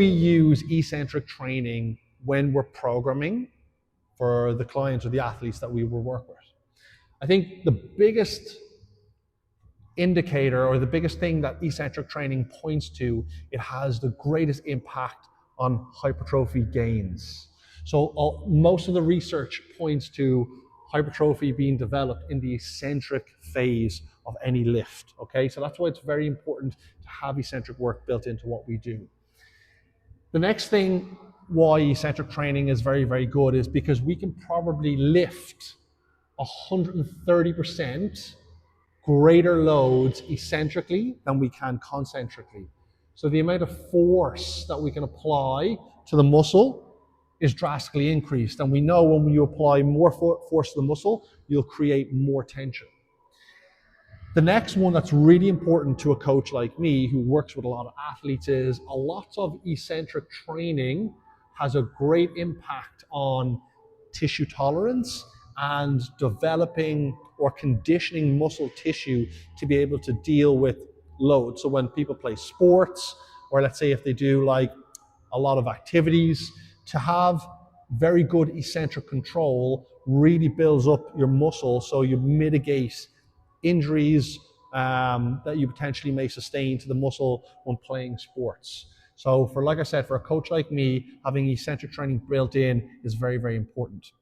we use eccentric training when we're programming for the clients or the athletes that we will work with. I think the biggest indicator or the biggest thing that eccentric training points to, it has the greatest impact on hypertrophy gains. So most of the research points to hypertrophy being developed in the eccentric phase of any lift. Okay, so that's why it's very important to have eccentric work built into what we do. The next thing why eccentric training is very, very good is because we can probably lift 130% greater loads eccentrically than we can concentrically. So the amount of force that we can apply to the muscle is drastically increased. And we know when you apply more force to the muscle, you'll create more tension. The next one that's really important to a coach like me who works with a lot of athletes is a lot of eccentric training has a great impact on tissue tolerance and developing or conditioning muscle tissue to be able to deal with load. So when people play sports, or let's say if they do like a lot of activities, to have very good eccentric control really builds up your muscle so you mitigate injuries that you potentially may sustain to the muscle when playing sports. So like I said, for a coach like me, having eccentric training built in is very, very important.